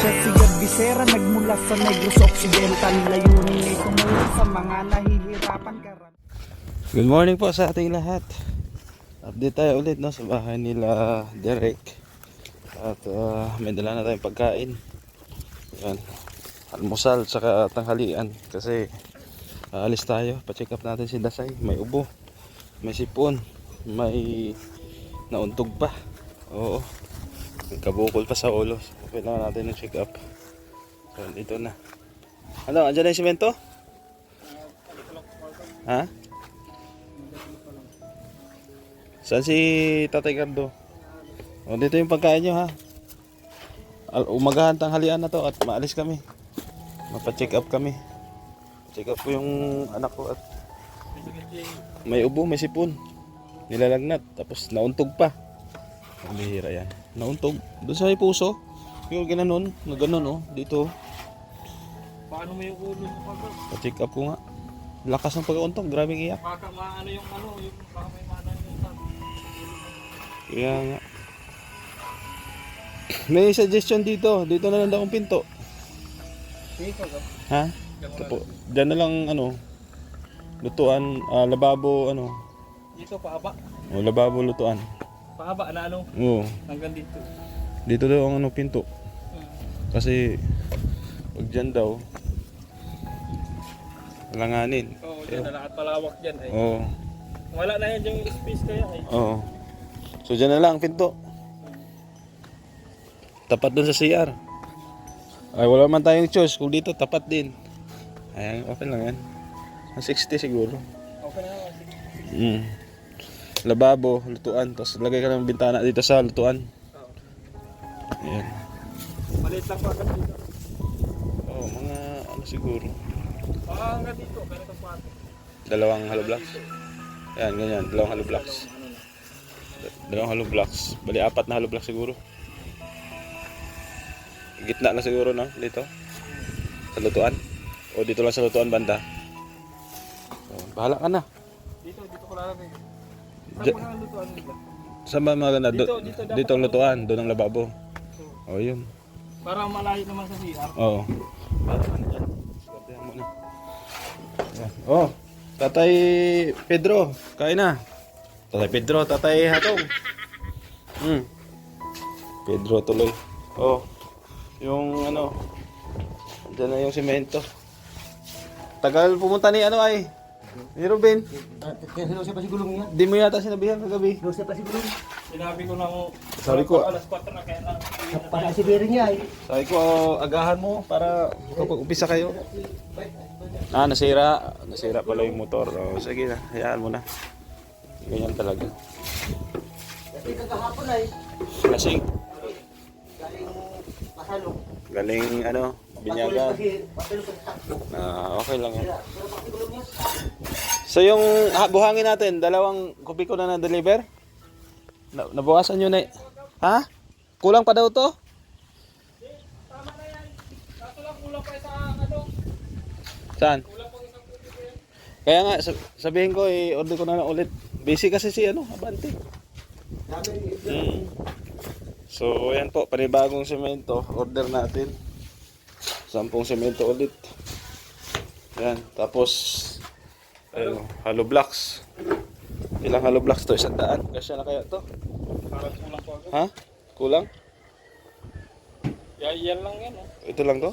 siya si Bisera, nagmula sa Negros Occidental. Layunin ay tumulong sa mga nahihirapan karamihan. Good morning po sa ating lahat. Update tayo ulit no, sa bahay nila Derek. At may dala na tayong pagkain. Yan. Almusal saka tanghalian. Kasi aalis tayo. Pa-check up natin si Dasay. May ubo, may sipon, may nauntog pa. Oo, kabukol pa sa ulo. So, kailangan natin ng check up. So, dito na. Ano, andyan na yung simento? Ha? Saan si Tatay Cardo? O, dito yung pagkain nyo ha. Umagahan tanghalian na to at maalis kami. Mapa-check up kami. Check up ko yung anak ko at may ubo, may sipon. Nilalagnat, tapos nauntog pa. Ang bihira yan. Nauntog. Doon sa may puso. Yung ginanon, na ganon oh. Dito. Paano mo yung ulo mo pag Pa-check up ko nga. Lakas ng pag-untog, grabe iyak. baka maano yung baka may mana yung tag. Kaya nga. May suggestion dito. Dito na lang daw ang pinto. Dito ka. Ha? Tapo. Diyan na lang lutuan, lababo Dito paaba. O lababo lutuan. Paaba na Oo. hanggang dito. Dito daw ang pinto. Kasi pag dyan daw langanin. Oo, dyan na lahat palawak dyan ay. Oo. Wala na yan yung space kaya ay. Oo. So dyan na lang ang pinto. Tapat dun sa CR. Ay wala man tayong choice. Kung dito tapat din. Ayan, okay lang yan. 60 siguro. Okay na nga. Lababo, lutuan. Tapos lagay ka ng bintana dito sa lutuan. Ayan. Maliit lang pa agad dito. Oo, mga siguro. Hanggang dito, ganito pa. Dalawang hollow blocks. Ayan, ganyan. Dalawang hollow blocks. Dalawang hollow blocks. Bali, 4 na hollow blocks siguro. Gitna na siguro, no? Dito. Sa lutuan. O dito lang sa lutuan banda. So, bahala ka na. Dito ko lalagay. Saan Diyan. mo nga lutuan nila? Saan ba maganda? Dito Dito ang lutuan. Doon ang lababo. O, yun. Para malayo naman sa CR. Oo. Bahala ka na dyan. Sortehan mo na. Ayan. Oh, Tatay Pedro. Kain na. Tatay Pedro, Tatay Hatong. Pedro tuloy. Oh, yung dyan na yung semento. Tagal pumunta ni ay ni Ruben. Kaya siya pa si Gulong niya. Di mo yata sinabihan kagabi. Siya pa si Gulong. Sinabi ko na Sabi ko, alas 4 na kaya na. Para si Bering niya ay. sabi ko agahan mo para kapag umpisa kayo. Nasira. Nasira pala yung motor. Oh, sige na, hayaan mo na. Ganyan talaga. Kasi kagahapon ay. Lasing. Galing Pasalong. Galing binyagan. Pasalong pagtakbo. Okay lang yan. Pero pa si Gulong niya. So yung buhangin natin, 2 kubiko na na-deliver? Nabawasan nyo na Ha? Kulang pa daw to? Tama na yan. Kaso lang kulang pa sa Saan? kulang pang isang kubiko yan. Kaya nga, sabihin ko, order ko na lang ulit. Busy kasi si Abante. So yan po, panibagong semento, order natin. 10 semento ulit. Yan, tapos hollow blocks. Ilang hollow blocks to? 100? Kasya na kaya to? Parang kulang pa agad. Ha? Kulang? Yan lang yan. Ito lang to?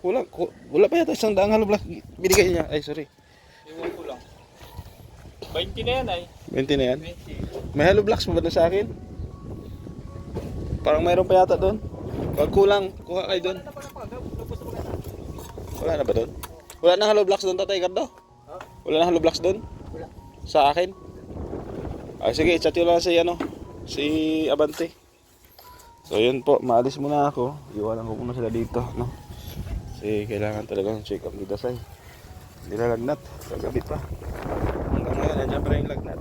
Kulang. Wala pa yata 100 hollow blocks. Binigay niya. Ay, sorry. Iwan ko lang. 20 na yan ay. 20 na yan. 20. May hollow blocks mo ba na sa akin? Parang mayroon pa yata doon. Pag kulang, kuha kayo doon. Wala na ba doon? Wala na hollow blocks doon, Tatay Cardo? Wala na hollow blocks doon? Wala. Sa akin? Ay, sige, chat yun lang si Abante. So yun po, maalis muna ako. Iwanan ko muna sila dito, no? Kasi kailangan talaga ng check up ni Dasay. Hindi na lagnat, kagabi pa. Hanggang ngayon, nandiyan pa rin yung lagnat.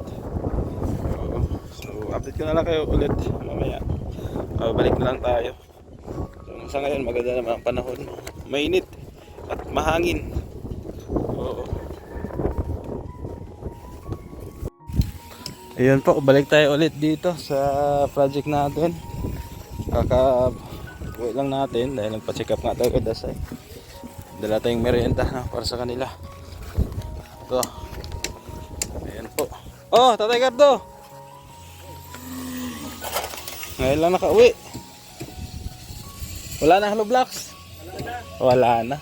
So update ko na lang kayo ulit mamaya. Balik na lang tayo. So sa ngayon, maganda naman ang panahon. Mainit at mahangin. Oo. Ayun po, balik tayo ulit dito sa project natin. Uwi lang natin dahil nagpa-check up nga tayo kay Dasay. Dala tayong merienda na para sa kanila. Ito. Ayan po. Oh, Tatay Gardo! Ngayon lang nakauwi. Wala na Hello Blocks? Wala na.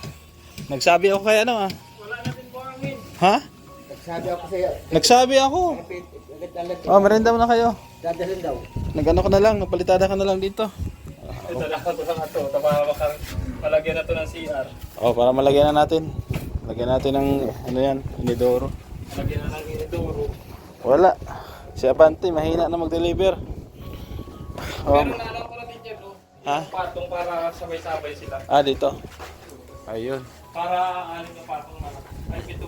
Nagsabi ako kay ano ah. Wala na din buhangin. Ha? Nagsabi ako sa'yo. Nagsabi ako. Oh, merienda mo na kayo. Dadalhin daw. Nag-ano ka na lang, napalitada ka na lang dito. Ito lang ko lang ito. Tapahawakan. Malagyan na ito ng CR. Oh, para malagyan na natin. Lagyan natin ng ano yan, inidoro. Malagyan na ng inidoro. Wala. Si Abante, mahina na mag-deliver. Oh. Pero naalam ko na din dyan, no? Ha? Yung patong para sabay-sabay sila. Ah, dito. Ayun. Para alin yung patong na. Ay, pito.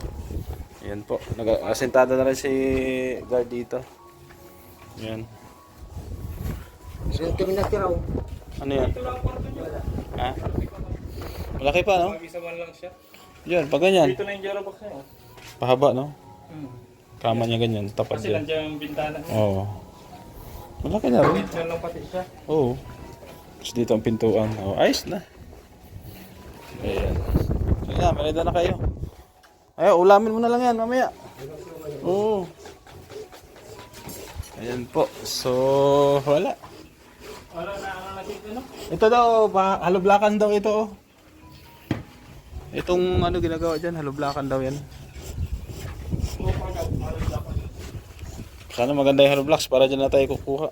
Yan po. Nag-asentado na rin si guard dito. Yan. Meron kami natiraw. Ano yan? Ito lang ang kwarto nyo. Ha? Malaki pa, no? Mag-isa man lang siya. Yan, pag ganyan. Dito na yung Jero box niya. oh. Pahaba, no? Kama niya ganyan. Tapad Kasi yan. nandiyan yung bintana niya. Oo. Malaki na rin. Dito lang pati siya. Oo. Tapos dito ang pintuan. Oh, ayos na. Ayan. Sige na, merenda na kayo. Ay, ulamin mo na lang yan mamaya. Oo. Ayan po. So, wala. Wala na ano na dito, no? Ito daw, halublakan daw ito. Oh. Itong ano ginagawa dyan, halublakan daw yan. Oo, pagkat. Malaglapan. Sana maganda yung halublaks para dyan na tayo kukuha.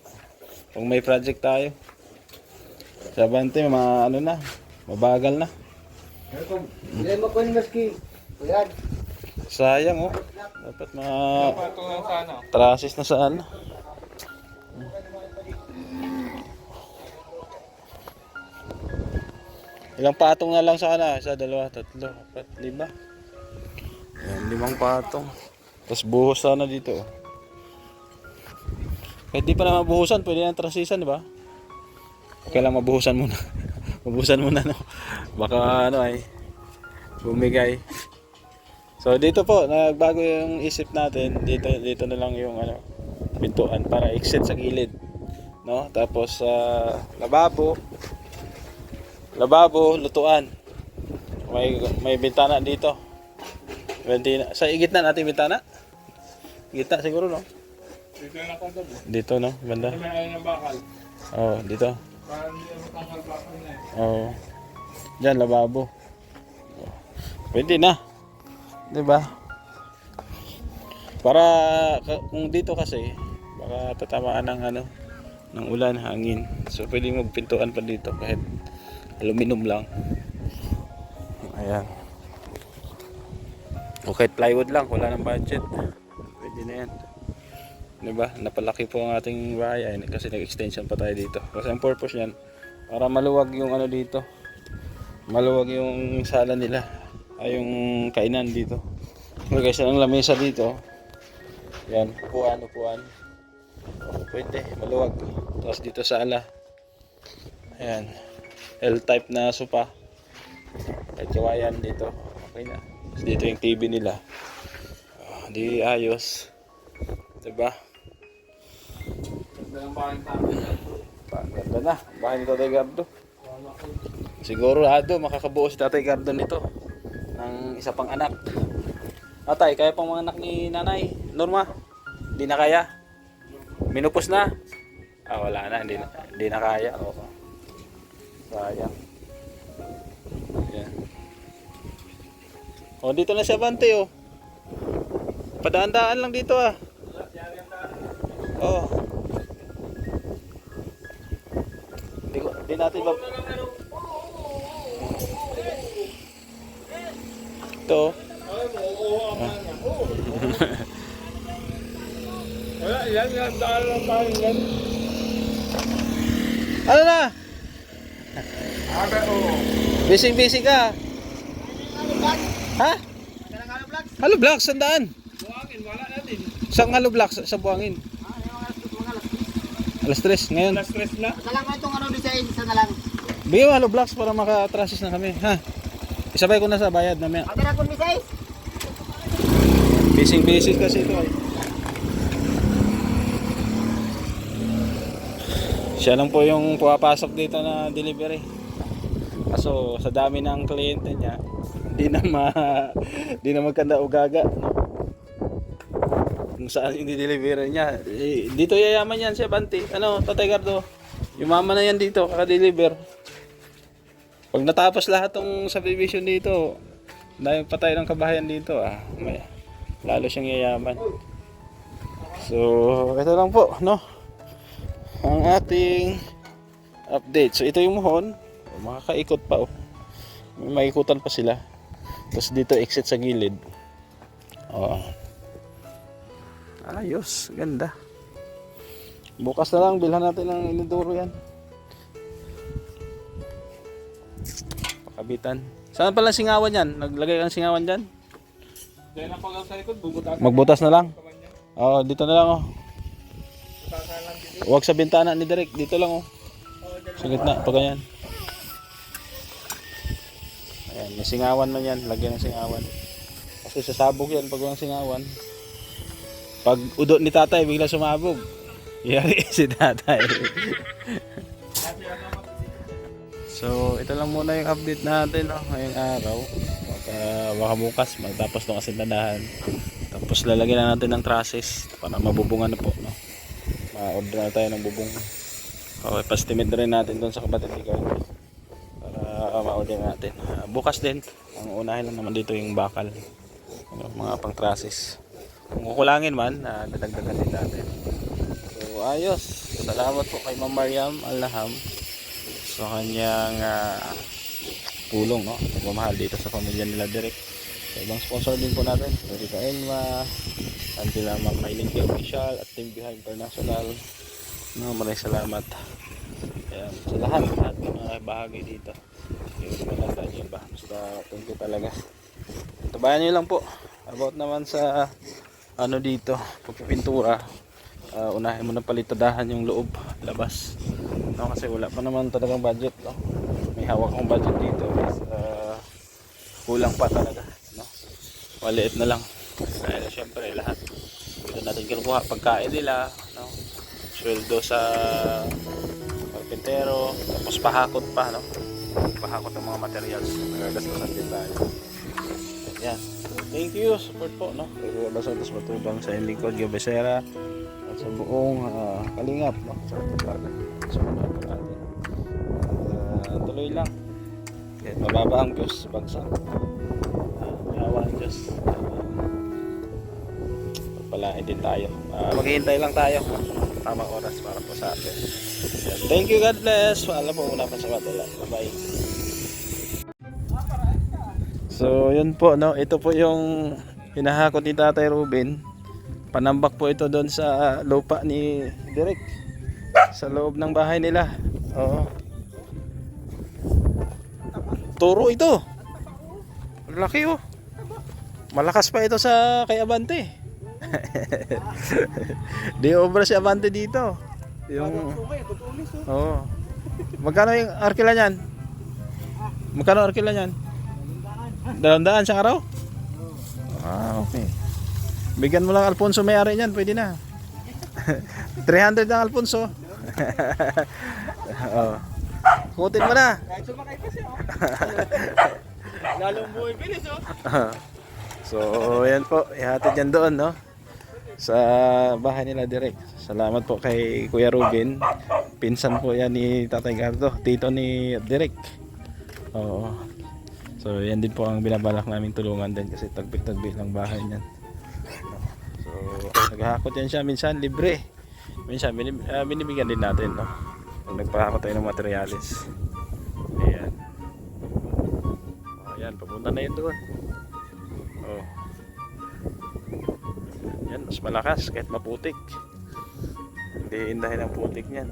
Kung may project tayo. Sa Abante, ano na, mabagal na. Hindi mo ko ni Maski. Ayan. Sayang oh. Dapat Patong lang sana. trasis na saan. Ilang patong na lang sana? Isa, dalawa, tatlo, apat, lima. Ayan, 5 patong. Tapos buhos sana dito. Oh. Kahit di pa na mabuhusan, pwede na trasisan, di ba? Kailangan mabuhusan muna. Mabuhusan muna, no? Baka ano ay bumigay. So dito po, nagbago yung isip natin. Dito na lang yung ano, pintuan para exit sa gilid, no? Tapos lababo, lutuan. May bintana dito. Sa gitna natin bintana. Gitna siguro, no? Dito na kagad. Dito, no? Banda. May ayaw ng bakal. Oh, dito. Para hindi na matanggal bakal na eh. Oh. Diyan lababo. Pwede na. 'Di ba? Para kung dito kasi baka tatamaan ng ano ng ulan, hangin. So pwede magpintuan pa dito kahit aluminum lang. Ayan. O kahit plywood lang, wala nang budget. Pwede na 'yan. 'Di ba? Napalaki po ang ating bahay ay, kasi nag-extension pa tayo dito. Kasi ang purpose niyan para maluwag yung ano dito. Maluwag yung sala nila. Ay yung kainan dito. Lagay sila ng lamesa dito. Yan, upuan. Pwede, maluwag. Tapos dito sala. Ayan. L-type na sopa. Kahit kawayan dito. Okay na. Tapos dito yung TV nila. Di ayos. Diba? Ganda ng bahay namin. Ganda na. Bahay ni Tatay Gardo. Siguro makakabuo si Tatay Gardo nito ng isa pang anak. Tatay, kaya pang mga anak ni Nanay Norma? Hindi na kaya? Minupos na? Wala na. Hindi na kaya. Oo. Sayang. Yan. O, dito na si Abante, oh. Padaan-daan lang dito, ah. Oh. Di natin ito. Wala, yan. Daan lang tayo yan. Ano na? Oo. Busy ka. Ha? Halo Blocks, sandaan? Buhangin, wala natin. Saan Halo Blocks? Sa Buhangin. Alas 3 ngayon. Last stress na. Nalang mo itong ano design, isa na lang. Bigyan mo Halo Blocks para maka-trasis na kami. Ha? Isabay ko na sa bayad mamaya. Agad akong design. Busy kasi ito ay. Siya lang po yung pumapasok dito na delivery. Kaso sa dami ng kliyente niya, hindi na magkanda ugaga, no? Kung saan yung deliver niya. Dito yayaman yan si Abante. Ano, Tatay Gardo? Yumaman na yan dito, kaka-deliver. Pag natapos lahat ng subdivision dito, dahil patay ng kabahayan dito, lalo siyang yayaman. So, ito lang po, no? Ang ating update. So, ito yung muhon. Makakaikot pa, oh. May maikutan pa sila. Tapos dito, exit sa gilid. Oh. Ayos, ganda. Bukas na lang, bilhan natin ng inidoro yan. Pakabitan. Saan pala singawan yan? Naglagay kang singawan dyan? Dahil ang pagkaw sa likod, bubutas. Magbutas na lang? Oo, dito na lang, oh. Huwag sa bintana ni Derek, dito lang, oh. Sa gitna, pag ganyan. Ayan, may singawan na yan, lagyan ng singawan. Kasi sasabog yan pag walang singawan. Pag udot ni tatay, bigla sumabog. Yari si tatay. So, ito lang muna yung update natin, no, ngayong araw. Baka bukas, magtapos ng asinadahan. Tapos lalagyan na natin ng trusses para mabubungan na po, no. Ma-order na tayo ng bubong. Okay, pa-estimate rin natin doon sa kapatid ni Carl para ma-order natin. Bukas din, ang unahin lang naman dito yung bakal, mga pang trusses. Kung kukulangin man, dadagdagan din natin. So ayos, salamat po kay Ma'am Mariam Alnaham sa kanyang tulong, no, pagmamahal dito sa pamilya nila Derek. Sa ibang sponsor din po natin, Rita Elma, Angela Maylingke Official at Team Behind International, no, maraming salamat. Ayan, sa lahat ng mga bahagi dito, yung malanda nyo ba, basta thank you talaga. Tabayan nyo lang po about naman sa ano dito, pagpipintura. Unahin mo na palitadahan yung loob, labas, no, kasi wala pa naman talagang budget, no. May hawak akong budget dito, kulang pa talaga, no. Maliit na lang dahil syempre lahat dito natin kinukuha, pagkain nila, no, sweldo sa karpintero, tapos pahakot pa, no, pahakot ng mga materials, nagagastusan din tayo. Yan. Thank you, support po, no. Kaya ba sa matubang sa lingkod, Gabesera at sa buong kalingap, no, sa paglaga. So, natin. Tuloy lang. Kahit mababa ang Diyos sa bagsak. Mayawa ang Diyos. Pagpalain din tayo. Maghihintay lang tayo. Tamang oras para po sa atin. Thank you, God bless. Paalam po muna pa sa madala. Bye-bye. So yun po, no, ito po yung hinahakot ni Tatay Ruben. Panambak po ito doon sa lupa ni Derek, sa loob ng bahay nila. Oo. Turo ito. Laki, oh. Malakas pa ito sa kay Abante. Di obra si Abante dito. Yung oo. Magkano yung arkila niyan? Magkano arkila niyan? 200 sa araw? Okay. Bigyan mo lang Alfonso may-ari niyan, pwede na. 300 ang Alfonso. Oh. Kutin mo na. Kahit sumakay pa siya, oh. Lalong buhay bilis, oh. So, yan po. Ihatid yan doon, no? Sa bahay nila direct. Salamat po kay Kuya Ruben. Pinsan po yan ni Tatay Gardo. Tito ni Derek. Oo. So, yan din po ang binabalak naming tulungan din kasi tagbik-tagbik ng bahay niyan. So, naghahakot yan siya. Minsan libre. Minsan binibigyan din natin, no? Pag nagpahakot tayo ng materialis. Ayan. Ayan, papunta na yun doon. Oh. Yan, mas malakas kahit maputik. Hindi indahin ang putik niyan.